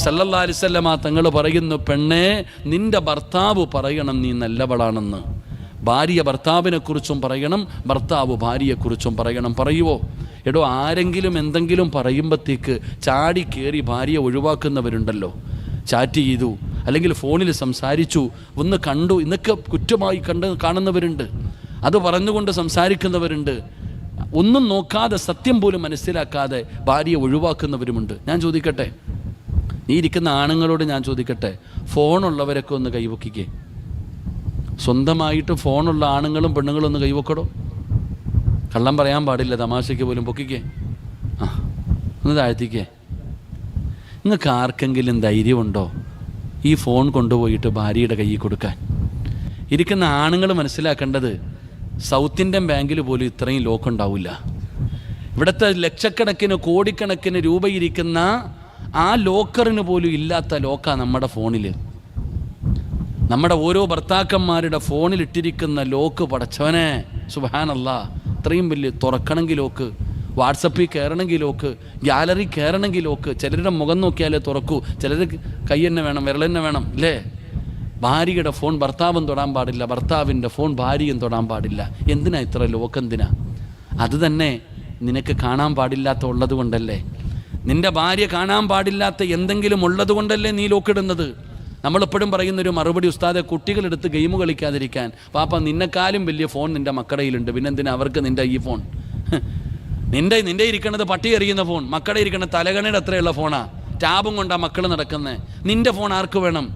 സല്ലല്ലാഹു അലൈഹി വസല്ലമ തങ്ങൾ പറയുന്നു, പെണ്ണേ, നിന്റെ ഭർത്താവ് പറയണം നീ നല്ലവളാണെന്ന്. ഭാര്യ ഭർത്താവിനെക്കുറിച്ചും പറയണം, ഭർത്താവ് ഭാര്യയെക്കുറിച്ചും പറയണം. പറയുവോ? എടോ, ആരെങ്കിലും എന്തെങ്കിലും പറയുമ്പോഴത്തേക്ക് ചാടി കയറി ഭാര്യയെ ഒഴിവാക്കുന്നവരുണ്ടല്ലോ. ചാറ്റ് ചെയ്തു, അല്ലെങ്കിൽ ഫോണിൽ സംസാരിച്ചു, ഒന്ന് കണ്ടു, ഇന്നൊക്കെ കുറ്റമായി കാണുന്നവരുണ്ട്. അത് പറഞ്ഞുകൊണ്ട് സംസാരിക്കുന്നവരുണ്ട്. ഒന്നും നോക്കാതെ, സത്യം പോലും മനസ്സിലാക്കാതെ ഭാര്യയെ ഒഴിവാക്കുന്നവരുമുണ്ട്. ഞാൻ ചോദിക്കട്ടെ, നീ ഇരിക്കുന്ന ആണുങ്ങളോട് ഞാൻ ചോദിക്കട്ടെ, ഫോണുള്ളവരൊക്കെ ഒന്ന് കൈവക്കിക്കേ. സ്വന്തമായിട്ട് ഫോണുള്ള ആണുങ്ങളും പെണ്ണുങ്ങളും ഒന്ന് കൈവക്കടോ. കള്ളം പറയാൻ പാടില്ല, തമാശയ്ക്ക് പോലും പൊക്കിക്കേ. ഒന്ന് താഴ്ത്തിക്കേ. നിങ്ങൾക്ക് ആർക്കെങ്കിലും ധൈര്യമുണ്ടോ ഈ ഫോൺ കൊണ്ടുപോയിട്ട് ഭാര്യയുടെ കയ്യിൽ കൊടുക്കാൻ? ഇരിക്കുന്ന ആണുങ്ങൾ മനസ്സിലാക്കേണ്ടത്, സൗത്ത് ഇന്ത്യൻ ബാങ്കിൽ പോലും ഇത്രയും ലോക്ക് ഉണ്ടാവില്ല. ഇവിടുത്തെ ലക്ഷക്കണക്കിന് കോടിക്കണക്കിന് രൂപ ഇരിക്കുന്ന ആ ലോക്കറിന് പോലും ഇല്ലാത്ത ലോക്കാണ് നമ്മുടെ ഫോണിൽ. നമ്മുടെ ഓരോ ഭർത്താക്കന്മാരുടെ ഫോണിലിട്ടിരിക്കുന്ന ലോക്ക്, പടച്ചവനെ സുബ്ഹാനല്ലാഹ്, ഇത്രയും വലിയ തുറക്കണമെങ്കിൽ ലോക്ക്, വാട്സപ്പിൽ കയറണമെങ്കിൽ ലോക്ക്, ഗ്യാലറി കയറണമെങ്കിൽ ലോക്ക്. ചിലരുടെ മുഖം നോക്കിയാലേ തുറക്കൂ, ചിലർ കൈ തന്നെ വേണം, വിരൽ തന്നെ വേണം, അല്ലേ? ഭാര്യയുടെ ഫോൺ ഭർത്താവും തൊടാൻ പാടില്ല, ഭർത്താവിൻ്റെ ഫോൺ ഭാര്യയും തൊടാൻ പാടില്ല. എന്തിനാ ഇത്ര ലോക്കെന്തിനാ? അത് തന്നെ നിനക്ക് കാണാൻ പാടില്ലാത്ത ഉള്ളത് കൊണ്ടല്ലേ, നിൻ്റെ ഭാര്യ കാണാൻ പാടില്ലാത്ത എന്തെങ്കിലും ഉള്ളത് കൊണ്ടല്ലേ നീ ലോക്കിടുന്നത്. നമ്മളെപ്പോഴും പറയുന്നൊരു മറുപടി, ഉസ്താദെ, കുട്ടികളെടുത്ത് ഗെയിം കളിക്കാതിരിക്കാൻ. പാപ്പ, നിന്നെക്കാളും വലിയ ഫോൺ നിൻ്റെ മക്കടയിലുണ്ട്, പിന്നെന്തിനാ അവർക്ക് നിൻ്റെ ഈ ഫോൺ? നിൻ്റെ ഇരിക്കണത് പട്ടി എറിയുന്ന ഫോൺ, മക്കളുടെ ഇരിക്കണത് തലകണയുടെ അത്രയുള്ള ഫോണാ. ടാബും കൊണ്ടാ മക്കൾ നടക്കുന്നത്. നിൻ്റെ ഫോൺ ആർക്ക് വേണം?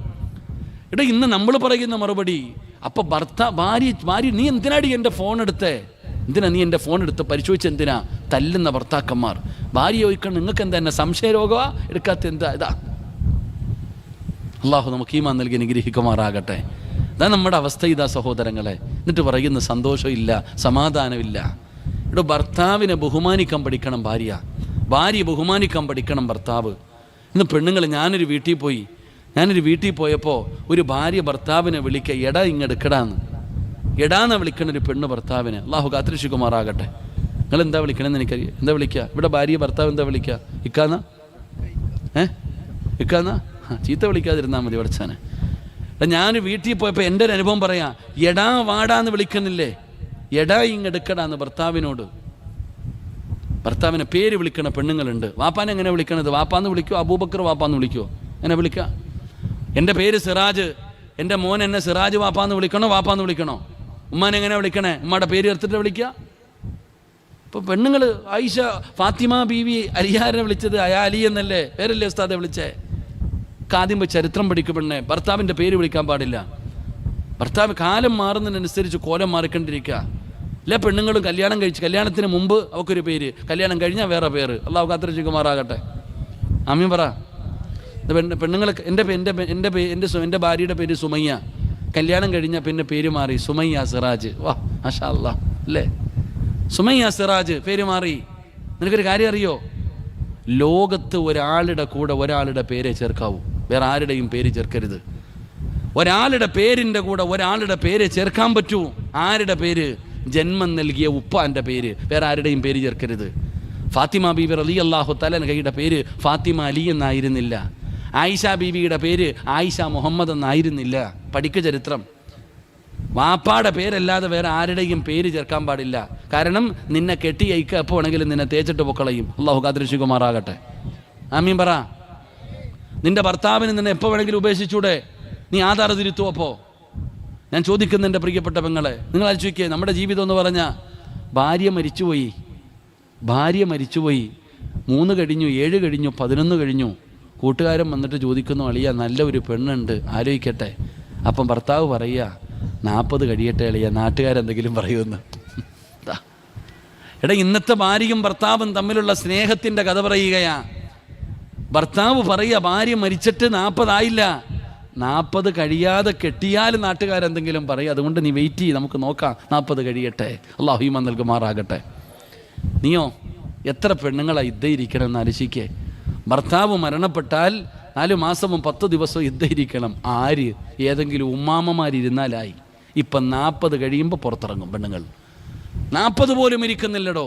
എടാ, ഇന്ന് നമ്മൾ പറയുന്ന മറുപടി. അപ്പോൾ ഭാര്യ നീ എന്തിനാടി എൻ്റെ ഫോൺ എടുത്തേ? എന്തിനാ നീ എൻ്റെ ഫോൺ എടുത്ത് പരിശോധിച്ചെന്തിനാ? തല്ലുന്ന ഭർത്താക്കന്മാർ. ഭാര്യ ചോദിക്കണം, നിങ്ങൾക്ക് എന്താ എന്നെ സംശയരോഗമാ? എടുക്കാത്ത എന്താ? ഇതാ. അള്ളാഹു നമുക്ക് ഈമാൻ നൽകി അനുഗ്രഹിക്കുമാറാകട്ടെ. ഇതാ നമ്മുടെ അവസ്ഥ. ഇതാ സഹോദരങ്ങളെ. എന്നിട്ട് പറയുന്ന സന്തോഷമില്ല, സമാധാനമില്ല. ഇവിടെ ഭർത്താവിനെ ബഹുമാനിക്കാൻ പഠിക്കണം ഭാര്യ ബഹുമാനിക്കാൻ പഠിക്കണം ഭർത്താവ്. ഇന്ന് പെണ്ണുങ്ങൾ, ഞാനൊരു വീട്ടിൽ പോയപ്പോൾ ഒരു ഭാര്യ ഭർത്താവിനെ വിളിക്കുക, എടാ ഇങ്ങെടുക്കടാന്ന്. എടാന്നാ വിളിക്കണൊരു പെണ്ണ് ഭർത്താവിനെ. അള്ളാഹു കാത്തിരക്ഷിക്കുമാറാകട്ടെ. നിങ്ങൾ എന്താ വിളിക്കണമെന്ന് എനിക്കറിയാം. എന്താ വിളിക്കുക? ഇവിടെ ഭാര്യ ഭർത്താവ് എന്താ വിളിക്കുക? ഇക്കാന്ന ഇക്കാന്ന ചീത്ത വിളിക്കാതിരുന്നാൽ മതി പഠിച്ചാനെ. ഞാൻ വീട്ടിൽ പോയപ്പോൾ എൻ്റെ ഒരു അനുഭവം പറയാം. എടാ വാടാന്ന് വിളിക്കുന്നില്ലേ? എടാ ഇങ്ങെടുക്കടാന്ന് ഭർത്താവിനോട്. ഭർത്താവിനെ പേര് വിളിക്കണ പെണ്ണുങ്ങളുണ്ട്. വാപ്പാനെ എങ്ങനെ വിളിക്കണത്? വാപ്പാന്ന് വിളിക്കുമോ? അബൂബക്കർ വാപ്പാന്ന് വിളിക്കുമോ? എങ്ങനെ വിളിക്കുക? എൻ്റെ പേര് സിറാജ്, എൻ്റെ മോൻ എന്നെ സിറാജ് വാപ്പാന്ന് വിളിക്കണോ വാപ്പാന്ന് വിളിക്കണോ? ഉമ്മാനെ എങ്ങനെ വിളിക്കണേ? ഉമ്മയുടെ പേര് എടുത്തിട്ട് വിളിക്കുക. ഇപ്പോൾ പെണ്ണുങ്ങൾ ആയിഷ ഫാത്തിമ ബീവി അലിയാരെ വിളിച്ചത് അലി എന്നല്ലേ പേരല്ലേ ഉസ്താദെ വിളിച്ചേ? ആദ്യം പോയി ചരിത്രം പഠിക്കും പെണ്ണെ. ഭർത്താവിൻ്റെ പേര് വിളിക്കാൻ പാടില്ല. ഭർത്താവ് കാലം മാറുന്നതിനനുസരിച്ച് കോലം മാറിക്കൊണ്ടിരിക്കുക. അല്ലെ പെണ്ണുങ്ങളും കല്യാണത്തിന് മുമ്പ് അവക്കൊരു പേര്, കല്യാണം കഴിഞ്ഞാൽ വേറെ പേര്. അള്ളാഹു കാത്തിരക്ഷിക്കുമാറാകട്ടെ. ആമീൻ പറ. പെണ്ണുങ്ങൾ, എൻ്റെ ഭാര്യയുടെ പേര് സുമയ്യ, കല്യാണം കഴിഞ്ഞാൽ പിന്നെ പേര് മാറി സുമയ്യ സിറാജ്. വാ മാഷാ അല്ലാ, അല്ലേ? സുമയ്യ സിറാജ് പേര് മാറി. നിനക്കൊരു കാര്യം അറിയോ? ലോകത്ത് ഒരാളുടെ കൂടെ ഒരാളുടെ പേരെ ചേർക്കാവൂ, വേറെ ആരുടെയും പേര് ചേർക്കരുത്. ഒരാളുടെ പേരിൻ്റെ കൂടെ ഒരാളുടെ പേര് ചേർക്കാൻ പറ്റൂ. ആരുടെ പേര്? ജന്മം നൽകിയ ഉപ്പാൻ്റെ പേര്. വേറെ ആരുടെയും പേര് ചേർക്കരുത്. ഫാത്തിമ ബീവി റളിയല്ലാഹു തആല അൻഹയുടെ പേര് ഫാത്തിമ അലി എന്നായിരുന്നില്ല. ആയിഷ ബീവിയുടെ പേര് ആയിഷ മുഹമ്മദ് എന്നായിരുന്നില്ല. പഠിക്ക് ചരിത്രം. വാപ്പാടെ പേരല്ലാതെ വേറെ ആരുടെയും പേര് ചേർക്കാൻ പാടില്ല. കാരണം നിന്നെ കെട്ടി അയക്കുക എപ്പോൾ വേണമെങ്കിലും നിന്നെ തേച്ചിട്ട് പൊക്കളയും. അള്ളാഹു കാത്തിരക്ഷിക്കുമാറാകട്ടെ. ആമീൻ പറ. നിന്റെ ഭർത്താവിന് നിന്നെ എപ്പോൾ വേണമെങ്കിലും ഉപേക്ഷിച്ചൂടെ? നീ ആധാർ തിരുത്തുമോ? അപ്പോൾ ഞാൻ ചോദിക്കുന്ന എൻ്റെ പ്രിയപ്പെട്ട പെങ്ങളെ, നിങ്ങൾ ആലോചിക്കുക. നമ്മുടെ ജീവിതം എന്ന് പറഞ്ഞാൽ ഭാര്യ മരിച്ചുപോയി, 3 കഴിഞ്ഞു, 7 കഴിഞ്ഞു, 11 കഴിഞ്ഞു. കൂട്ടുകാരൻ വന്നിട്ട് ചോദിക്കുന്നു, അളിയ നല്ല ഒരു പെണ്ണുണ്ട്, ആലോചിക്കട്ടെ. അപ്പം ഭർത്താവ് പറയുക, 40 കഴിയട്ടെ അളിയ, നാട്ടുകാരെന്തെങ്കിലും പറയുമെന്ന്. എടാ, ഇന്നത്തെ ഭാര്യയും ഭർത്താവും തമ്മിലുള്ള സ്നേഹത്തിൻ്റെ കഥ പറയുകയാ. ഭർത്താവ് പറയുക, ഭാര്യ മരിച്ചിട്ട് 40 ആയില്ല, 40 കഴിയാതെ കെട്ടിയാൽ നാട്ടുകാരെന്തെങ്കിലും പറയും. അതുകൊണ്ട് നീ വെയിറ്റ് ചെയ്യ്, നമുക്ക് നോക്കാം, 40 കഴിയട്ടെ. അല്ലാഹു ഈമാൻ നൽകുമാറാകട്ടെ. നീയോ എത്ര പെണ്ണുങ്ങളാണ് ഇരിക്കണം എന്ന് ആലോചിക്കേ. ഭർത്താവ് മരണപ്പെട്ടാൽ 4 മാസവും 10 ദിവസവും ഇരിക്കണം. ആര്? ഏതെങ്കിലും ഉമ്മാമ്മമാരിരുന്നാലായി. ഇപ്പം 40 കഴിയുമ്പോൾ പുറത്തിറങ്ങും പെണ്ണുങ്ങൾ. 40 പോലും ഇരിക്കുന്നില്ലടോ.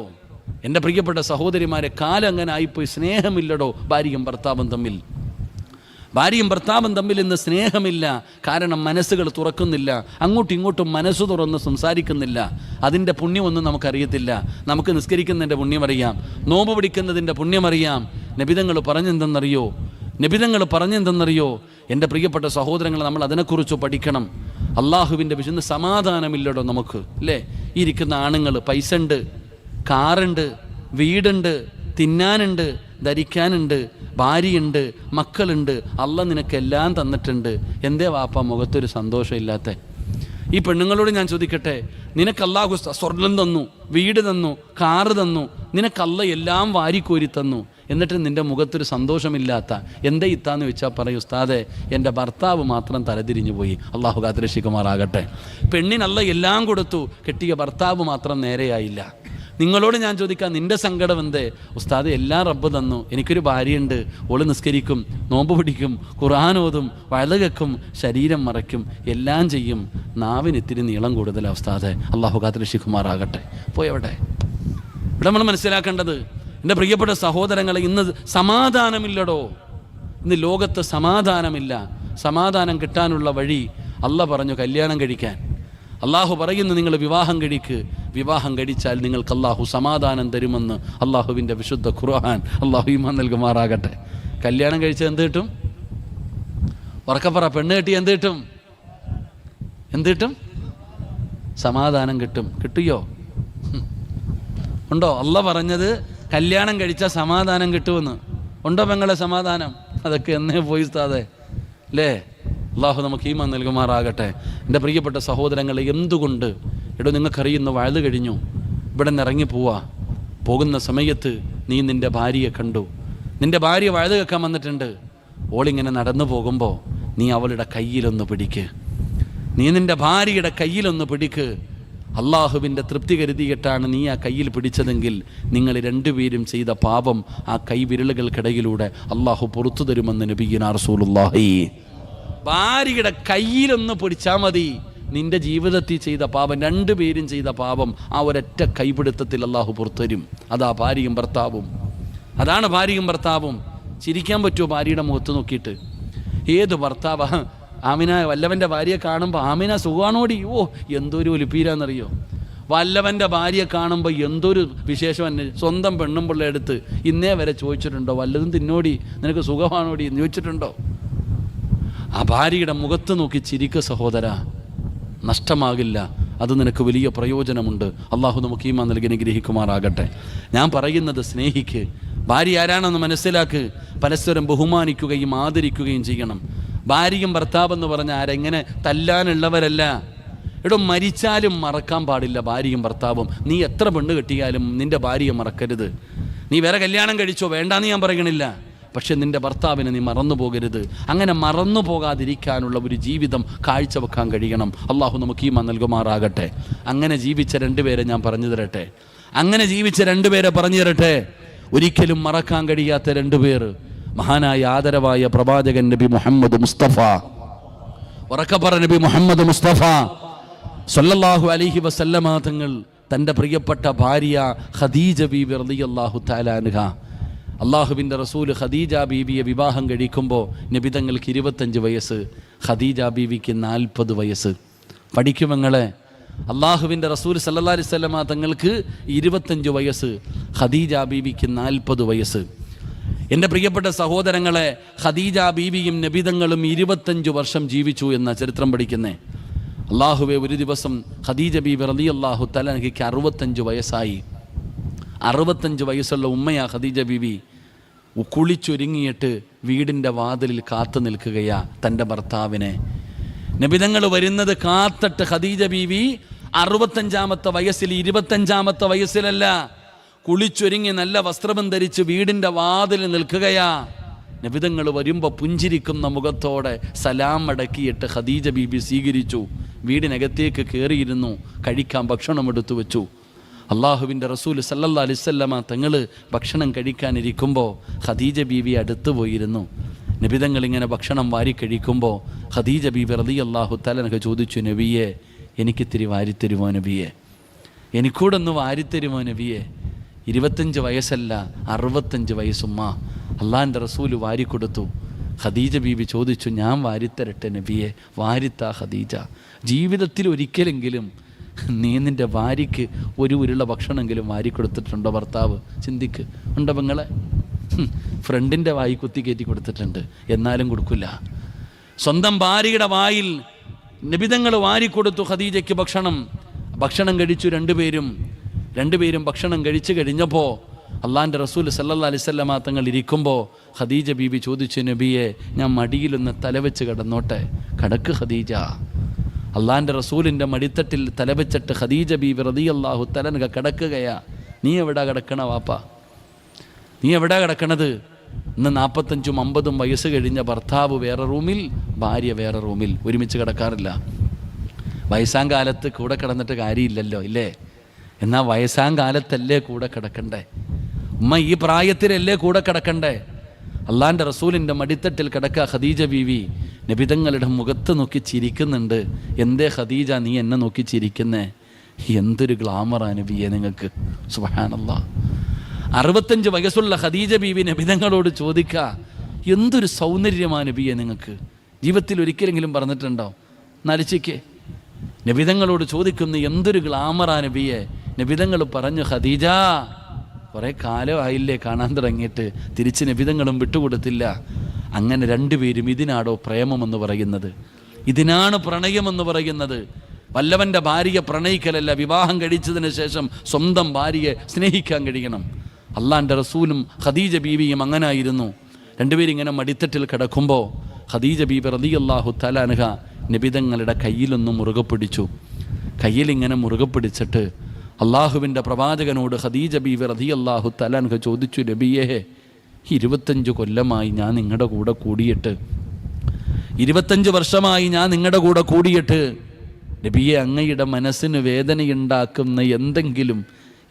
എൻ്റെ പ്രിയപ്പെട്ട സഹോദരിമാരെ, കാലം അങ്ങനെ ആയിപ്പോയി. സ്നേഹമില്ലടോ ഭാര്യയും ഭർത്താവും തമ്മിൽ. ഭാര്യയും ഭർത്താവും തമ്മിൽ ഇന്ന് സ്നേഹമില്ല. കാരണം മനസ്സുകൾ തുറക്കുന്നില്ല, അങ്ങോട്ടും ഇങ്ങോട്ടും മനസ്സ് തുറന്ന് സംസാരിക്കുന്നില്ല. അതിൻ്റെ പുണ്യമൊന്നും നമുക്കറിയത്തില്ല. നമുക്ക് നിസ്കരിക്കുന്നതിൻ്റെ പുണ്യമറിയാം, നോമ്പ് പിടിക്കുന്നതിൻ്റെ പുണ്യമറിയാം. നബിതങ്ങൾ പറഞ്ഞെന്തെന്നറിയോ? എൻ്റെ പ്രിയപ്പെട്ട സഹോദരങ്ങൾ, നമ്മൾ അതിനെക്കുറിച്ച് പഠിക്കണം. അള്ളാഹുവിൻ്റെ വിശുദ്ധ സമാധാനമില്ലടോ നമുക്ക്, അല്ലേ? ഇരിക്കുന്ന ആണുങ്ങൾ പൈസ ഉണ്ട്, കാറുണ്ട്, വീടുണ്ട്, തിന്നാനുണ്ട്, ധരിക്കാനുണ്ട്, ഭാര്യയുണ്ട്, മക്കളുണ്ട്, അള്ളാഹ് നിനക്കെല്ലാം തന്നിട്ടുണ്ട്. എന്തേ വാപ്പ മുഖത്തൊരു സന്തോഷമില്ലാത്ത? ഈ പെണ്ണുങ്ങളോട് ഞാൻ ചോദിക്കട്ടെ, നിനക്ക് അള്ളാഹു സ്വർണം തന്നു, വീട് തന്നു, കാറ് തന്നു, നിനക്ക് അള്ളാഹ് എല്ലാം വാരിക്കോരി തന്നു, എന്നിട്ട് നിൻ്റെ മുഖത്തൊരു സന്തോഷമില്ലാത്ത എന്തേ ഇത്താന്ന് വെച്ചാൽ പറയൂ, ഉസ്താദേ എൻ്റെ ഭർത്താവ് മാത്രം തലതിരിഞ്ഞു പോയി. അള്ളാഹു കാത്തുരക്ഷിക്കുമാറാകട്ടെ. പെണ്ണിനല്ല എല്ലാം കൊടുത്തു, കെട്ടിയ ഭർത്താവ് മാത്രം നേരെയായില്ല. നിങ്ങളോട് ഞാൻ ചോദിക്കാം, നിൻ്റെ സങ്കടം എന്തേ? ഉസ്താദ് എല്ലാം റബ്ബ് തന്നു, എനിക്കൊരു ഭാര്യയുണ്ട്, ഓള് നിസ്കരിക്കും, നോമ്പ് പിടിക്കും, ഖുർആൻ ഓതും, വഴുത കേൾക്കും, ശരീരം മറയ്ക്കും, എല്ലാം ചെയ്യും, നാവിന് ഇത്തിരി നീളം കൂടുതലാണ് ഉസ്താദേ. അള്ളാഹു കാത്തുരക്ഷിക്കുമാറാകട്ടെ. പോയവിടെ ഇവിടെ നമ്മൾ മനസ്സിലാക്കേണ്ടത്, എൻ്റെ പ്രിയപ്പെട്ട സഹോദരങ്ങളെ, ഇന്ന് സമാധാനമില്ലടോ. ഇന്ന് ലോകത്ത് സമാധാനമില്ല. സമാധാനം കിട്ടാനുള്ള വഴി അള്ളാഹ് പറഞ്ഞു കല്യാണം കഴിക്കാൻ. അള്ളാഹു പറയുന്നു, നിങ്ങൾ വിവാഹം കഴിക്ക്, വിവാഹം കഴിച്ചാൽ നിങ്ങൾക്ക് അള്ളാഹു സമാധാനം തരുമെന്ന് അള്ളാഹുവിൻ്റെ വിശുദ്ധ ഖുർആൻ. അള്ളാഹു ഈമാൻ നൽകുമാറാകട്ടെ. കല്യാണം കഴിച്ചാൽ എന്ത് കിട്ടും? ഉറക്കപ്പറ, പെണ്ണ് കെട്ടി എന്ത് കിട്ടും? സമാധാനം കിട്ടും. കിട്ടിയോ? ഉണ്ടോ? അള്ളാഹ് പറഞ്ഞത് കല്യാണം കഴിച്ചാൽ സമാധാനം കിട്ടുമെന്ന്. ഉണ്ടോ പെങ്ങളെ സമാധാനം? അതൊക്കെ എന്നേ പോയി ഉസ്താദേ, അല്ലേ? അള്ളാഹു നമുക്ക് ഈമാൻ നൽകുമാറാകട്ടെ. എൻ്റെ പ്രിയപ്പെട്ട സഹോദരങ്ങളെ, എന്തുകൊണ്ട് നിങ്ങൾക്കറിയുന്ന വഴുത് കഴിഞ്ഞു, ഇവിടെ നിന്ന് ഇറങ്ങി പോകുന്ന സമയത്ത് നീ നിൻ്റെ ഭാര്യയെ കണ്ടു, നിൻ്റെ ഭാര്യ വഴുത് കേൾക്കാൻ വന്നിട്ടുണ്ട്. ഓളിങ്ങനെ നടന്നു പോകുമ്പോൾ നീ അവളുടെ കയ്യിലൊന്ന് പിടിക്ക്, നീ നിൻ്റെ ഭാര്യയുടെ കയ്യിലൊന്ന് പിടിക്ക്. അള്ളാഹുവിൻ്റെ തൃപ്തി കരുതിയിട്ടാണ് നീ ആ കയ്യിൽ പിടിച്ചതെങ്കിൽ നിങ്ങൾ രണ്ടുപേരും ചെയ്ത പാപം ആ കൈവിരലുകൾക്കിടയിലൂടെ അള്ളാഹു പുറത്തു തരുമെന്ന് നബിയുനാ റസൂലുള്ളാഹി. ഭാര്യയുടെ കയ്യിലൊന്ന് പിടിച്ചാൽ മതി, നിന്റെ ജീവിതത്തിൽ ചെയ്ത പാപം, രണ്ടുപേരും ചെയ്ത പാപം ആ ഒരൊറ്റ കൈപിടുത്തത്തിൽ അള്ളാഹു പുറത്തുതരും. അതാണ് ഭാര്യയും ഭർത്താവും. ചിരിക്കാൻ പറ്റുമോ ഭാര്യയുടെ മുഖത്ത് നോക്കിയിട്ട്? ഏത് ഭർത്താവ് ആമിന വല്ലവൻ്റെ ഭാര്യയെ കാണുമ്പോൾ ആമിന സുഖാണോടി, ഓ എന്തൊരു ഒലിപ്പീരാന്നറിയോ? വല്ലവൻ്റെ ഭാര്യയെ കാണുമ്പോൾ എന്തൊരു വിശേഷം. സ്വന്തം പെണ്ണും പിള്ളേ എടുത്ത് ഇന്നേ വരെ ചോദിച്ചിട്ടുണ്ടോ, വല്ലതും തിന്നോടി, നിനക്ക് സുഖമാണോടി എന്ന് ചോദിച്ചിട്ടുണ്ടോ? ആ ഭാര്യയുടെ മുഖത്ത് നോക്കി ചിരിക്ക സഹോദര, നഷ്ടമാകില്ല. അത് നിനക്ക് വലിയ പ്രയോജനമുണ്ട്. അള്ളാഹു നമുക്ക് ഈമാൻ നൽകി അനുഗ്രഹിക്കുമാറാകട്ടെ. ഞാൻ പറയുന്നത്, സ്നേഹിക്ക്, ഭാര്യ ആരാണെന്ന് മനസ്സിലാക്ക്, പരസ്പരം ബഹുമാനിക്കുകയും ആദരിക്കുകയും ചെയ്യണം. ഭാര്യയും ഭർത്താവെന്ന് പറഞ്ഞാൽ ആരെങ്ങനെ തല്ലാനുള്ളവരല്ല. മരിച്ചാലും മറക്കാൻ പാടില്ല ഭാര്യയും ഭർത്താവും. നീ എത്ര പെണ്ണ് കെട്ടിയാലും നിൻ്റെ ഭാര്യയെ മറക്കരുത്. നീ വേറെ കല്യാണം കഴിച്ചോ, വേണ്ടാന്ന് ഞാൻ പറയണില്ല, പക്ഷെ നിൻ്റെ ഭർത്താവിനെ നീ മറന്നു പോകരുത്. അങ്ങനെ മറന്നു പോകാതിരിക്കാനുള്ള ഒരു ജീവിതം കാഴ്ചവെക്കാൻ കഴിയണം. അള്ളാഹു നമുക്ക് ഈമാൻ നൽകുമാറാകട്ടെ. അങ്ങനെ ജീവിച്ച രണ്ടുപേരെ ഞാൻ പറഞ്ഞു തരട്ടെ. ഒരിക്കലും മറക്കാൻ കഴിയാത്ത രണ്ടുപേർ, മഹാനായ ആദരവായ പ്രവാചകൻ നബി മുഹമ്മദ് മുസ്തഫ, ഉറക്കപ്പറ നബി മുഹമ്മദ് മുസ്തഫ സല്ലല്ലാഹു അലൈഹി വസല്ലമ തങ്ങൾ തൻ്റെ പ്രിയപ്പെട്ട ഭാര്യ ഖദീജ ബീബി റളിയല്ലാഹു തആല അൻഹ, അള്ളാഹുവിൻ്റെ റസൂൽ ഖദീജ ബീവിയെ വിവാഹം കഴിക്കുമ്പോൾ നബി തങ്ങൾക്ക് 25 വയസ്സ്, ഖദീജ ബീവിക്ക് 40 വയസ്സ്. പഠിക്കുമങ്ങളെ, അള്ളാഹുവിൻ്റെ റസൂൽ സല്ലല്ലാഹു അലൈഹി വസല്ലമ തങ്ങൾക്ക് 25 വയസ്സ്, ഖദീജ ബീവിക്ക് 40 വയസ്സ്. എൻ്റെ പ്രിയപ്പെട്ട സഹോദരങ്ങളെ, ഖദീജ ബീവിയും നബിതങ്ങളും 25 വർഷം ജീവിച്ചു എന്ന ചരിത്രം പഠിക്കുന്നേ. അള്ളാഹുവെ, ഒരു ദിവസം ഖദീജ ബീബി റളിയല്ലാഹു തആല അൻഹയ്ക്ക് 65 വയസ്സായി. 65 വയസ്സുള്ള ഉമ്മയാ ഖദീജ ബീവി. കുളിച്ചൊരുങ്ങിയിട്ട് വീടിൻ്റെ വാതിലിൽ കാത്തു നിൽക്കുകയാ തൻ്റെ ഭർത്താവിനെ. നബിതങ്ങൾ വരുന്നത് കാത്തിട്ട് ഖദീജ ബീവി 65-ാമത്തെ വയസ്സിൽ, 25-ാമത്തെ വയസ്സിലല്ല, കുളിച്ചൊരുങ്ങി നല്ല വസ്ത്രം ധരിച്ച് വീടിൻ്റെ വാതിൽ നിൽക്കുകയാ. നബിതങ്ങൾ വരുമ്പോൾ പുഞ്ചിരിക്കുന്ന മുഖത്തോടെ സലാം മടക്കിയിട്ട് ഖദീജ ബീബി സ്വീകരിച്ചു. വീടിനകത്തേക്ക് കയറിയിരുന്നു, കഴിക്കാൻ ഭക്ഷണം എടുത്തു വെച്ചു. അള്ളാഹുവിൻ്റെ റസൂൽ സല്ലല്ലാഹു അലൈഹി വസല്ലമ തങ്ങൾ ഭക്ഷണം കഴിക്കാനിരിക്കുമ്പോൾ ഖദീജ ബീവി അടുത്ത് പോയിരുന്നു. നബിതങ്ങൾ ഇങ്ങനെ ഭക്ഷണം വാരി കഴിക്കുമ്പോൾ ഖദീജ ബീബി റളിയല്ലാഹു തആല അൻഹ ചോദിച്ചു, നബിയെ, എനിക്കിത്തിരി വാരിത്തരുമോ നബിയെ? എനിക്കൂടെ ഒന്ന് വാരിത്തരുമോ നബിയെ? 25 വയസ്സല്ല, 65 വയസ്സുമ്മ. അള്ളാഹിൻ്റെ റസൂൽ വാരിക്കൊടുത്തു. ഖദീജ ബീബി ചോദിച്ചു, ഞാൻ വാരിത്തരട്ടെ നബിയെ? വാരിത്താ ഖദീജ. ജീവിതത്തിൽ ഒരിക്കലെങ്കിലും നീ നിൻ്റെ ഭാര്യയ്ക്ക് ഒരു ഉരുള ഭക്ഷണമെങ്കിലും വാരി കൊടുത്തിട്ടുണ്ടോ ഭർത്താവ്? ചിന്തിക്ക്. ഉണ്ടോ പെങ്ങളെ? ഫ്രണ്ടിൻ്റെ വായി കുത്തി കയറ്റി കൊടുത്തിട്ടുണ്ട്, എന്നാലും കൊടുക്കില്ല. സ്വന്തം ഭാര്യയുടെ വായിൽ നബിതങ്ങൾ വാരിക്കൊടുത്തു ഖദീജയ്ക്ക് ഭക്ഷണം കഴിച്ചു. രണ്ടുപേരും ഭക്ഷണം കഴിച്ചു കഴിഞ്ഞപ്പോൾ അള്ളാൻ്റെ റസൂൽ സല്ലല്ലാഹു അലൈഹി വസല്ലമ തങ്ങൾ ഇരിക്കുമ്പോൾ ഖദീജ ബീബി ചോദിച്ചു, നബിയെ ഞാൻ മടിയിലൊന്ന് തലവെച്ച് കിടന്നോട്ടെ? കടക്ക് ഖദീജ. അള്ളാൻ്റെ റസൂലിൻ്റെ മടിത്തട്ടിൽ തലവെച്ചിട്ട് ഖദീജ ബീബി റളിയല്ലാഹു തആല അൻഹ കിടക്കുകയാ. നീ എവിടാ കിടക്കണ വാപ്പ? നീ എവിടാ കിടക്കണത്? ഇന്ന് 45-50 വയസ്സ് കഴിഞ്ഞ ഭർത്താവ് വേറെ റൂമിൽ, ഭാര്യ വേറെ റൂമിൽ, ഒരുമിച്ച് കിടക്കാറില്ല. വയസ്സാം കാലത്ത് കൂടെ കിടന്നിട്ട് കാര്യമില്ലല്ലോ, ഇല്ലേ? എന്നാൽ വയസ്സാം കാലത്തല്ലേ കൂടെ കിടക്കണ്ടേ? ഉമ്മ ഈ പ്രായത്തിലല്ലേ കൂടെ കിടക്കണ്ടേ? അള്ളാൻ്റെ റസൂലിൻ്റെ മടിത്തട്ടിൽ കിടക്കുക ഖദീജ ബീവി. നബിതങ്ങളുടെ മുഖത്ത് നോക്കി ചിരിക്കുന്നുണ്ട്. എന്തേ ഖദീജ നീ എന്നെ നോക്കി ചിരിക്കുന്നേ? എന്തൊരു ഗ്ലാമറാ നബിയെ നിങ്ങൾക്ക്! സുബ്ഹാനല്ലാഹ്. 65 വയസ്സുള്ള ഖദീജ ബീവി നബിതങ്ങളോട് ചോദിക്കുക, എന്തൊരു സൗന്ദര്യമാണ് നബിയെ നിങ്ങൾക്ക്! ജീവിതത്തിൽ ഒരിക്കലെങ്കിലും പറഞ്ഞിട്ടുണ്ടോ? നരച്ചിക്ക് നബിതങ്ങളോട് ചോദിക്കുന്നു, എന്തൊരു ഗ്ലാമറാ നബിയെ? നബിതങ്ങൾ പറഞ്ഞു, ഖദീജ കുറേ കാലമായില്ലേ കാണാൻ തുടങ്ങിയിട്ട്? തിരിച്ച് നബിതങ്ങളും വിട്ടുകൊടുത്തില്ല. അങ്ങനെ രണ്ടുപേരും ഇതിനാടോ പ്രേമമെന്ന് പറയുന്നത്? ഇതിനാണ് പ്രണയമെന്ന് പറയുന്നത്? വല്ലവൻ്റെ ഭാര്യയെ പ്രണയിക്കലല്ല, വിവാഹം കഴിച്ചതിന് ശേഷം സ്വന്തം ഭാര്യയെ സ്നേഹിക്കാൻ കഴിയണം. അള്ളാൻ്റെ റസൂലും ഖദീജ ബീവിയും അങ്ങനായിരുന്നു. രണ്ടുപേരും ഇങ്ങനെ മടിത്തട്ടിൽ കിടക്കുമ്പോൾ ഖദീജ ബീബി റളിയല്ലാഹു തആല അൻഹ നബിതങ്ങളുടെ കയ്യിലൊന്ന് മുറുകെ പിടിച്ചു. കയ്യിലിങ്ങനെ മുറുകെ പിടിച്ചിട്ട് അള്ളാഹുവിൻ്റെ പ്രവാചകനോട് ഖദീജ ബീബി റളിയല്ലാഹു തആല അൻഹ ചോദിച്ചു, നബിയേ 25 കൊല്ലമായി ഞാൻ നിങ്ങളുടെ കൂടെ കൂടിയിട്ട്, 25 വർഷമായി ഞാൻ നിങ്ങളുടെ കൂടെ കൂടിയിട്ട് നബിയെ അങ്ങയുടെ മനസ്സിന് വേദനയുണ്ടാക്കുന്ന എന്തെങ്കിലും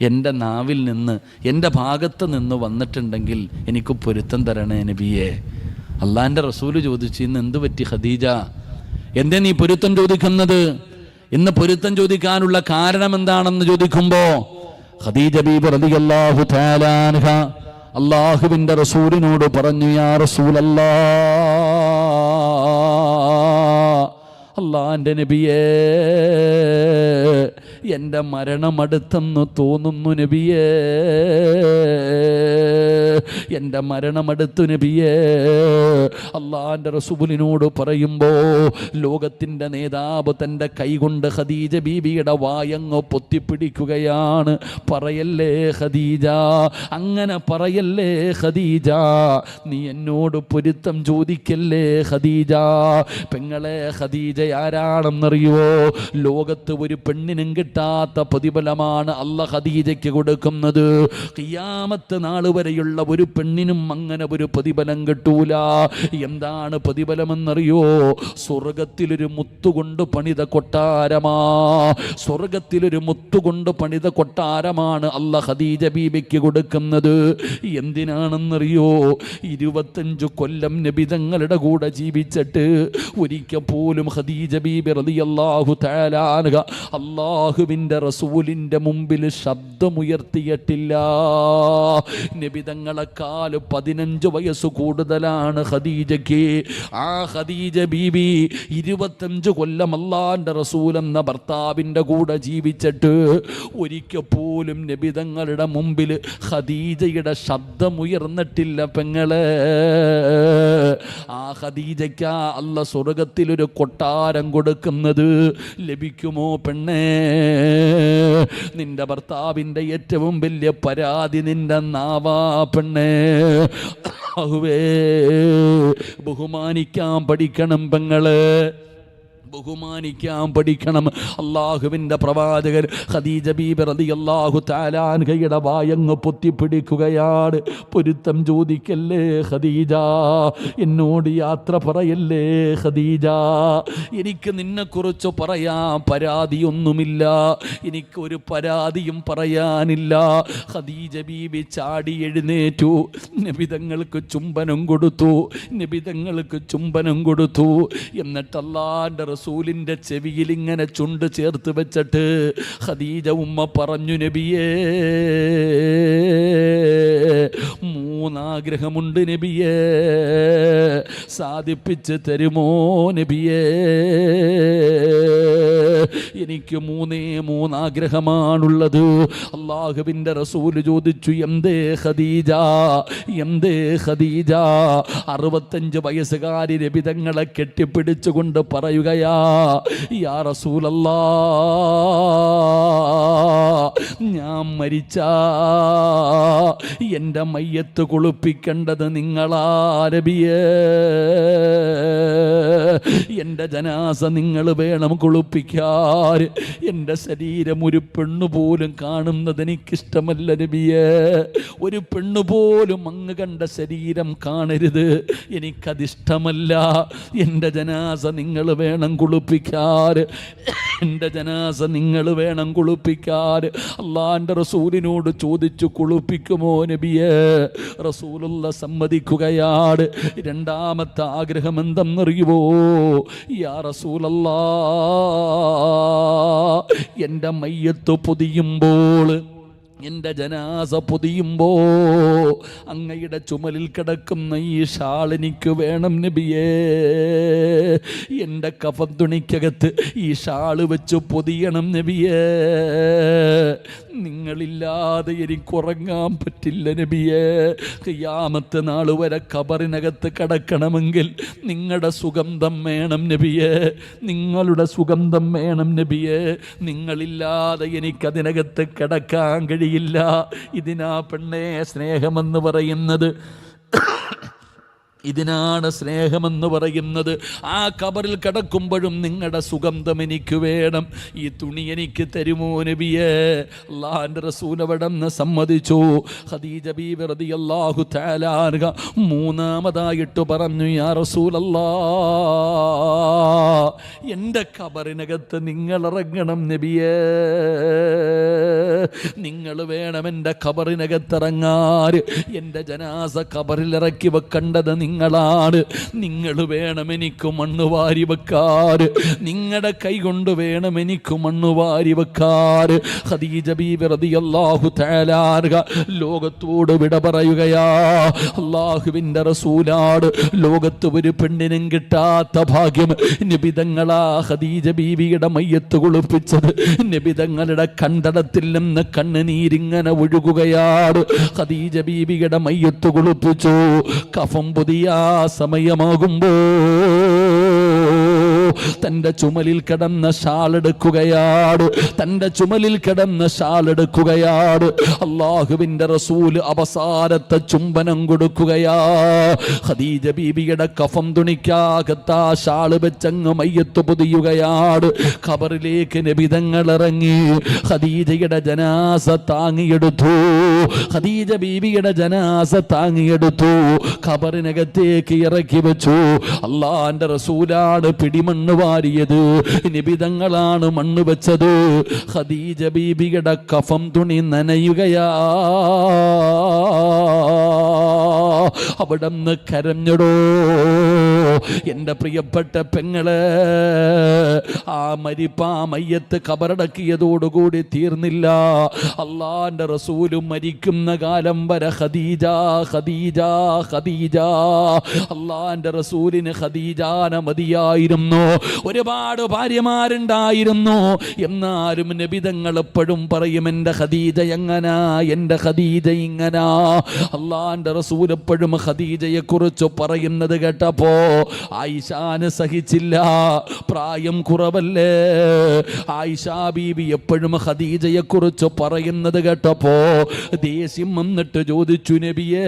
എൻ്റെ നാവിൽ നിന്ന്, എൻ്റെ ഭാഗത്ത് നിന്ന് വന്നിട്ടുണ്ടെങ്കിൽ എനിക്ക് പൊരുത്തം തരണേ നബിയെ. അള്ളാൻ്റെ റസൂല് ചോദിച്ചു, ഇന്ന് എന്ത് പറ്റി ഖദീജ? എന്തേ നീ പൊരുത്തം ചോദിക്കുന്നത്? ഇന്ന് പൊരുത്തം ചോദിക്കാനുള്ള കാരണം എന്താണെന്ന് ചോദിക്കുമ്പോൾ ഖദീജ ബീബി റളിയല്ലാഹു തആല അൻഹ അള്ളാഹുവിൻ്റെ റസൂലിനോട് പറഞ്ഞു, യാ റസൂലല്ലാഹ്, അള്ളാൻ്റെ നബിയേ, എൻ്റെ മരണം അടുത്തെന്ന് തോന്നുന്നു നബിയേ, എൻ്റെ മരണമടുത്തു നബിയേ. അള്ളാൻ്റെ റസൂലിനോട് പറയുമ്പോൾ ലോകത്തിൻ്റെ നേതാവ് തൻ്റെ കൈകൊണ്ട് ഖദീജ ബീബിയുടെ വായങ്ങ് പൊത്തിപ്പിടിക്കുകയാണ്. പറയല്ലേ ഖദീജ, അങ്ങനെ പറയല്ലേ ഖദീജ, നീ എന്നോട് പൊരുത്തം ചോദിക്കല്ലേ ഖദീജ. പെങ്ങളെ, ഖദീജ ആരാണെന്നറിയുവോ? ലോകത്ത് ഒരു പെണ്ണിനും കിട്ടാത്ത പ്രതിഫലമാണ് അല്ലാഹ് ഖദീജയ്ക്ക് കൊടുക്കുന്നത്. ഖിയാമത്ത് നാൾ വരെയുള്ള ഒരു പെണ്ണിനും അങ്ങനെ ഒരു പ്രതിഫലം കിട്ടൂല. എന്താണ് പ്രതിഫലമെന്നറിയോ? സ്വർഗത്തിലൊരു മുത്തുകൊണ്ട് പണിത കൊട്ടാരമാ. സ്വർഗത്തിലൊരു മുത്തുകൊണ്ട് പണിത കൊട്ടാരമാണ് അല്ലാഹ് ഖദീജ ബീബിക്ക് കൊടുക്കുന്നത്. എന്തിനാണെന്നറിയോ? 25 കൊല്ലം നബിതങ്ങളുടെ കൂടെ ജീവിച്ചിട്ട് ഒരിക്കൽ പോലും ഖദീജ ബീബി റളിയല്ലാഹു തആല അൻഹ അല്ലാഹുവിൻ്റെ റസൂലിൻ്റെ മുമ്പിൽ ശബ്ദമുയർത്തിയിട്ടില്ല. നബിതങ്ങളെക്കാൾ 15 വയസ്സ് കൂടുതലാണ് ഖദീജയ്ക്ക്. ആ ഖദീജ ബീബി 25 കൊല്ലം അല്ലാഹുവിൻ്റെ റസൂൽ എന്ന ഭർത്താവിൻ്റെ കൂടെ ജീവിച്ചിട്ട് ഒരിക്കൽ പോലും നബിതങ്ങളുടെ മുമ്പിൽ ഖദീജയുടെ ശബ്ദമുയർന്നിട്ടില്ല. പെങ്ങളെ, ആ ഖദീജയ്ക്ക് അല്ലാഹ് സ്വർഗത്തിലൊരു കൊട്ടാരം കൊടുക്കുന്നത് ലഭിക്കുമോ പെണ്ണേ? നിന്റെ ഭർത്താവിൻ്റെ ഏറ്റവും വലിയ പരാതി നിന്റെ നാവാ പെണ്ണേ. ബഹുമാനിക്കാൻ പഠിക്കണം പെങ്ങള്, ബഹുമാനിക്കാൻ പഠിക്കണം. അള്ളാഹുവിൻ്റെ പ്രവാചകൻ ഖദീജ ബീബി റളിയല്ലാഹു തആല അൻഹയുടെ വായങ്ങ് പൊത്തിപ്പിടിക്കുകയാണ്. പൊരുത്തം ചോദിക്കല്ലേ ഖദീജ, എന്നോട് യാത്ര പറയല്ലേ ഖദീജ. എനിക്ക് നിന്നെക്കുറിച്ച് പറയാൻ പരാതിയൊന്നുമില്ല, എനിക്കൊരു പരാതിയും പറയാനില്ല. ഖദീജ ബീബി ചാടി എഴുന്നേറ്റു, നബിതങ്ങൾക്ക് ചുംബനം കൊടുത്തു, നബിതങ്ങൾക്ക് ചുംബനം കൊടുത്തു. എന്നിട്ട് അല്ലാഹുവിൻ്റെ റസൂലിൻ്റെ ചെവിയിൽ ഇങ്ങനെ ചുണ്ട് ചേർത്ത് വെച്ചിട്ട് ഖദീജ ഉമ്മ പറഞ്ഞു, നബിയേ, മൂന്നാഗ്രഹമുണ്ട് നബിയേ, സാധിപ്പിച്ച് തരുമോ നബിയേ? എനിക്ക് മൂന്നാഗ്രഹമാണുള്ളത്. അള്ളാഹുവിൻ്റെ റസൂൽ ചോദിച്ചു, എന്തേ ഖദീജ, എന്തേ ഖദീജ? 65 വയസ്സുകാരി നബി തങ്ങളെ കെട്ടിപ്പിടിച്ചുകൊണ്ട് പറയുകയാ, യാ റസൂലല്ലാ, ഞാൻ മരിച്ചാ എൻ്റെ മയ്യത്ത് കുളിപ്പിക്കേണ്ടത് നിങ്ങളാ നബിയേ. എൻ്റെ ജനാസ നിങ്ങൾ വേണം കുളിപ്പിക്കാൻ. എൻ്റെ ശരീരം ഒരു പെണ്ണുപോലും കാണുന്നത് എനിക്കിഷ്ടമല്ല നബിയേ. ഒരു പെണ്ണുപോലും അങ്ങ് കണ്ട ശരീരം കാണരുത്, എനിക്കതിഷ്ടമല്ല. എൻ്റെ ജനാസ നിങ്ങൾ വേണം കുളിപ്പിക്കാൻ, എൻ്റെ ജനാസ നിങ്ങൾ വേണം കുളിപ്പിക്കാൻ. അള്ളാൻ്റെ റസൂലിനോട് ചോദിച്ചു, കുളിപ്പിക്കുമോ നബിയേ? റസൂലുള്ള സമ്മതിക്കുകയാണ്. രണ്ടാമത്തെ ആഗ്രഹം എന്തെന്നറിയുമോ? യാ റസൂലല്ലാ, എൻ്റെ മയ്യത്ത് പൊതിയുമ്പോൾ, എൻ്റെ ജനാസ പൊതിയുമ്പോ അങ്ങയുടെ ചുമലിൽ കിടക്കുന്ന ഈ ഷാൾ എനിക്ക് വേണം നബിയേ. എൻ്റെ കഫൻ തുണിക്കകത്ത് ഈ ഷാള് വെച്ച് പൊതിയണം നബിയേ. നിങ്ങളില്ലാതെ എനിക്കുറങ്ങാൻ പറ്റില്ല നബിയേ. ഖിയാമത്ത് നാൾ വരെ ഖബറിനകത്ത് കിടക്കണമെങ്കിൽ നിങ്ങളുടെ സുഗന്ധം വേണം നബിയേ, നിങ്ങളുടെ സുഗന്ധം വേണം നബിയേ. നിങ്ങളില്ലാതെ എനിക്കതിനകത്ത് കിടക്കാൻ കഴിയില്ല. ഇതിനാ പെണ്ണേ സ്നേഹമെന്ന് പറയുന്നത്, ഇതിനാണ് സ്നേഹമെന്ന് പറയുന്നത്. ആ ഖബറിൽ കിടക്കുമ്പോഴും നിങ്ങളുടെ സുഗന്ധം എനിക്ക് വേണം. ഈ തുണി എനിക്ക് തരുമോ നബിയേ? അല്ലാഹുവിൻ്റെ റസൂൽ അവിടെന്ന് സമ്മതിച്ചു. ഖദീജ ബീവി റളിയല്ലാഹു തആല അൻഹ മൂന്നാമതായിട്ട് പറഞ്ഞു, യാ റസൂലല്ലാഹ്, എൻ്റെ ഖബറിനകത്ത് നിങ്ങൾ ഇറങ്ങണം നബിയേ. നിങ്ങൾ വേണം എൻ്റെ ഖബറിനകത്തിറങ്ങാൻ. എൻ്റെ ജനാസ ഖബറിൽ ഇറക്കി വെക്കേണ്ടത് നിങ്ങളാണ്. നിങ്ങൾ വേണം എനിക്ക് മണ്ണ് വാരി വെക്കാൻ. നിങ്ങളുടെ കൈ കൊണ്ട് വേണം എനിക്ക് മണ്ണ് വാരി വെക്കാൻ. ഖദീജ ബീവി റളിയല്ലാഹു തആല അൻഹ ലോകത്തോട് വിട പറയുകയാ. അല്ലാഹുവിൻ്റെ റസൂലാണ്. ലോകത്ത് ഒരു പെണ്ണിനും കിട്ടാത്ത ഭാഗ്യം നബിതങ്ങളാ ഖദീജ ബീവിയുടെ മയ്യത്ത് കുളിപ്പിച്ചത്. നബിതങ്ങളുടെ കണ്ടടത്തിൽ നിന്ന് കണ്ണുനീരിങ്ങനെ ഒഴുകുകയാണ്. ഖദീജ ബീവിയുടെ മയ്യത്ത് കുളിപ്പിച്ചു. കഫം പുതിയ സമയമാകുമ്പോ തൻ്റെ ചുമലിൽ കിടന്ന ഷാളെടുക്കുകയാണ്. തൻ്റെ ചുമലിൽ കിടന്ന ഷാളെടുക്കുകയാണ്. അല്ലാഹുവിൻ്റെ റസൂൽ അവസാനത്തെ ചുംബനം കൊടുക്കുകയാ. ഖദീജ ബീബിയുടെ കഫം തുണിക്കകത്ത് ആ ഷാള് വെച്ചങ്ങ് മയ്യത്ത് പൊതിയുകയാണ്. ഖബറിലേക്ക് നബിതങ്ങൾ ഇറങ്ങി ഖദീജയുടെ ജനാസ താങ്ങിയെടുത്തു. ഖദീജ ബീബിയുടെ ജനാസ താങ്ങിയെടുത്തു. ഖബറിനകത്തേക്ക് ഇറക്കി വെച്ചു. അല്ലാഹുവിൻ്റെ റസൂലാണ് പിടിമണ്ണ് വാരിയത്, നിബിതങ്ങളാണ് മണ്ണ് വെച്ചത്. ഖദീജ ബീബിയുടെ കഫം തുണി നനയുകയാ. അവിടുന്ന് കരഞ്ഞടോ, എൻ്റെ പ്രിയപ്പെട്ട പെങ്ങള്. ആ മയ്യത്ത് ഖബറടക്കിയതോടുകൂടി തീർന്നില്ല. അല്ലാഹുവിൻ്റെ റസൂല് മരിക്കുന്ന കാലം വരെ ഖദീജ ഖദീജ ഖദീജ. അല്ലാഹുവിൻ്റെ റസൂലിന് ഖദീജാന മതിയായിരുന്നു. ഒരുപാട് ഭാര്യമാരുണ്ടായിരുന്നു. എന്നാലും നബിതങ്ങൾ എപ്പോഴും പറയും, എൻ്റെ ഖദീജ എങ്ങനാ, എൻ്റെ ഖദീജ ഇങ്ങനാ. അല്ലാഹുവിൻ്റെ റസൂൽ എപ്പോഴും ഖദീജയെ കുറിച്ച് പറയുന്നത് കേട്ടപ്പോ ആയിഷാന് സഹിച്ചില്ല. പ്രായം കുറവല്ലേ. ആയിഷ ബീബി എപ്പോഴും ഖദീജയെ കുറിച്ച് പറയുന്നത് കേട്ടപ്പോ ദേഷ്യം വന്നിട്ട് ചോദിച്ചു, നബിയേ,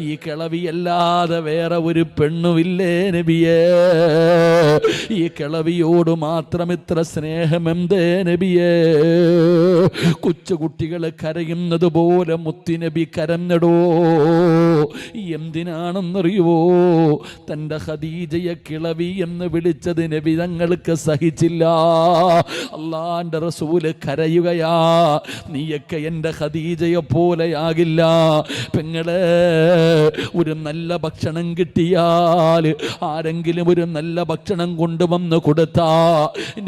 ഈ കിളവിയല്ലാതെ വേറെ ഒരു പെണ്ണുമില്ലേ നബിയേ? ഈ കിളവിയോട് മാത്രം ഇത്ര സ്നേഹം എന്തേ നബിയേ? കൊച്ചുകുട്ടികൾ കരയുന്നത് പോലെ മുത്തുനബി കരഞ്ഞടോ. എന്തിനാണെന്നറിയുവോ? തൻ്റെ ഖദീജയെ കിളവി എന്ന് വിളിച്ചത് നബി തങ്ങൾക്ക് സഹിച്ചില്ല. അള്ളാന്റെ റസൂല് കരയുകയാ, നീയൊക്കെ എൻ്റെ ഖദീജയെ പോലെയാകില്ല. പെങ്ങളെ, ഒരു നല്ല ഭക്ഷണം കിട്ടിയാൽ, ആരെങ്കിലും ഒരു നല്ല ഭക്ഷണം കൊണ്ടുവന്ന് കൊടുത്താ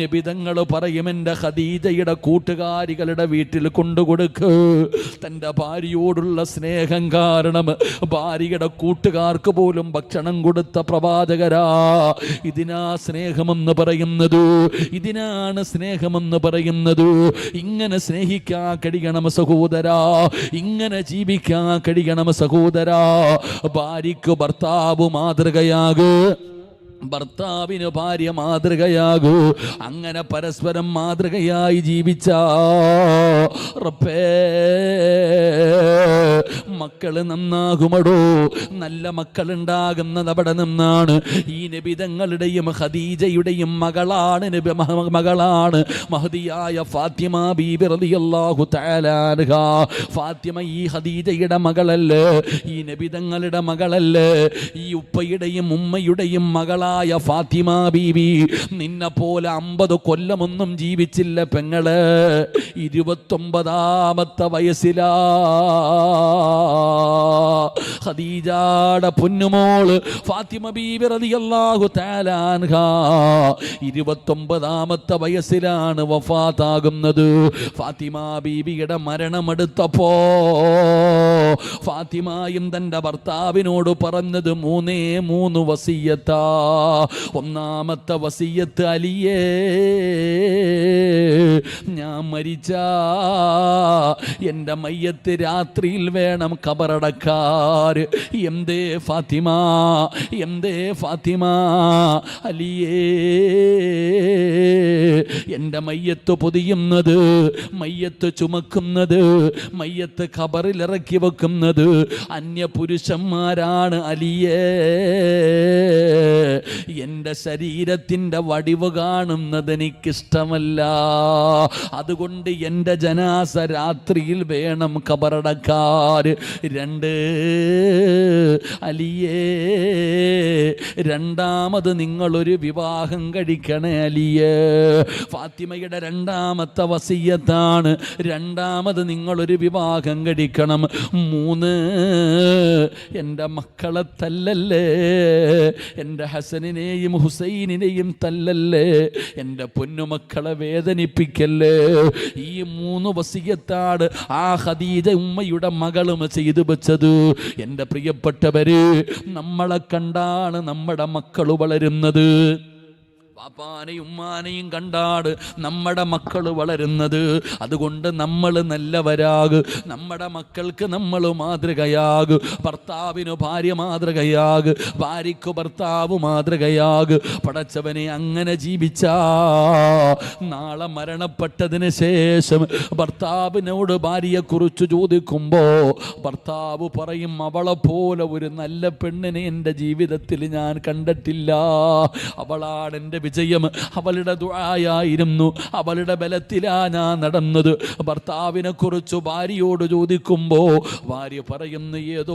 നബി തങ്ങൾ പറയും, എൻ്റെ ഖദീജയുടെ കൂട്ടുകാരികളുടെ വീട്ടിൽ കൊണ്ടുകൊടുക്ക്. തൻ്റെ ഭാര്യയോടുള്ള സ്നേഹം കാരണം ഭാര്യയുടെ കൂട്ടുകാർക്ക് പോലും ഭക്ഷണം കൊടുത്ത പ്രവാചകരാ. ഇതിനാ സ്നേഹമെന്ന് പറയുന്നത്, ഇതിനാണ് സ്നേഹമെന്ന് പറയുന്നത്. ഇങ്ങനെ സ്നേഹിക്കാൻ കഴിയണം സഹോദരാ, ഇങ്ങനെ ജീവിക്കാൻ കഴിയണം സഹോദരാ. ഭാര്യയ്ക്ക് ഭർത്താവ് മാതൃകയാകൂ, ഭർത്താവിന് ഭാര്യ മാതൃകയാകൂ. അങ്ങനെ പരസ്പരം മാതൃകയായി ജീവിച്ച റബ്ബേ, മക്കള് നന്നാകുമടോ. നല്ല മക്കളുണ്ടാകുന്നത് അവിടെ നിന്നാണ്. ഈ നബിതങ്ങളുടെയും ഖദീജയുടെയും മകളാണ് മഹദിയായ ഫാത്തിമ ബീബി റളിയല്ലാഹു തആല അൻഹാ. ഫാത്തിമ ഈ ഖദീജയുടെ മകളല്ലേ, ഈ നബിതങ്ങളുടെ മകളല്ലേ, ഈ ഉപ്പയുടെയും ഉമ്മയുടെയും മകളായ ഫാത്തിമ ബീബി നിന്നെ പോലെ 50 കൊല്ലമൊന്നും ജീവിച്ചില്ല പെങ്ങള്. 29ാമത്തെ വയസ്സിലാ ഖദീജയുടെ പൊന്നുമോള് ഫാത്തിമ ബീബി റളിയല്ലാഹു തആല അൻഹാ 29ാമത്തെ വയസ്സിലാണ് വഫാത്താകുന്നത്. ഫാത്തിമ ബീബിയുടെ മരണമെടുത്തപ്പോ ഫാത്തിമയും തൻ്റെ ഭർത്താവിനോട് പറഞ്ഞത് 3 വസിയത്താ. ഒന്നാമത്തെ വസിയത്ത്, അലിയേ, ഞാൻ മരിച്ചാ എൻ്റെ മയ്യത്ത് രാത്രിയിൽ വേണം ഖബറടക്കാൻ. എന്തേ ഫാത്തിമ, എന്തേ ഫാത്തിമ? അലിയേ, എൻ്റെ മയ്യത്ത് പൊതിയുന്നത്, മയ്യത്ത് ചുമക്കുന്നത്, മയ്യത്ത് ഖബറിൽ ഇറക്കി വെക്കുന്നത് അന്യപുരുഷന്മാരാണ് അലിയേ. എൻ്റെ ശരീരത്തിൻ്റെ വടിവ് കാണുന്നത് എനിക്കിഷ്ടമല്ല. അതുകൊണ്ട് എൻ്റെ ജനാസ രാത്രിയിൽ വേണം ഖബറടക്കാൻ. 2, അലിയേ, രണ്ടാമത് നിങ്ങളൊരു വിവാഹം കഴിക്കണേ അലിയേ. ഫാത്തിമയുടെ 2ാമത്തെ വസിയത്താണ്, രണ്ടാമത് നിങ്ങളൊരു വിവാഹം കഴിക്കണം. 3, എൻ്റെ മക്കളെ തല്ലല്ലേ, എൻ്റെ ഹസനിനെയും ഹുസൈനിനെയും തല്ലല്ലേ, എൻ്റെ പൊന്നുമക്കളെ വേദനിപ്പിക്കല്ലേ. ഈ 3 വസിയത്താണ് ആ ഖദീജ ഉമ്മയുടെ മകളും ചെയ്തു വെച്ചത്. എൻ്റെ പ്രിയപ്പെട്ടവര്, നമ്മളെ കണ്ടാണ് നമ്മുടെ മക്കൾ വളരുന്നത്. പാപ്പാനെയും ഉമ്മാനെയും കണ്ടാട് നമ്മുടെ മക്കൾ വളരുന്നത്. അതുകൊണ്ട് നമ്മൾ നല്ലവരാകു, നമ്മുടെ മക്കൾക്ക് നമ്മൾ മാതൃകയാകു. ഭർത്താവിന് ഭാര്യ മാതൃകയാകു, ഭാര്യയ്ക്ക് ഭർത്താവ് മാതൃകയാകു. പടച്ചവനെ, അങ്ങനെ ജീവിച്ചാ നാളെ മരണപ്പെട്ടതിന് ശേഷം ഭർത്താവിനോട് ഭാര്യയെക്കുറിച്ച് ചോദിക്കുമ്പോ ഭർത്താവ് പറയും, അവളെ പോലെ ഒരു നല്ല പെണ്ണിനെ എൻ്റെ ജീവിതത്തിൽ ഞാൻ കണ്ടിട്ടില്ല. അവളാണ് എൻ്റെ വിജയം, അവളുടെ ദുആയായിരുന്നു, അവളുടെ ബലത്തിലാ ഞാൻ നടന്നത്. ഭർത്താവിനെ കുറിച്ച് ഭാര്യയോട് ചോദിക്കുമ്പോ ഭാര്യ പറയുന്നു, ഏതോ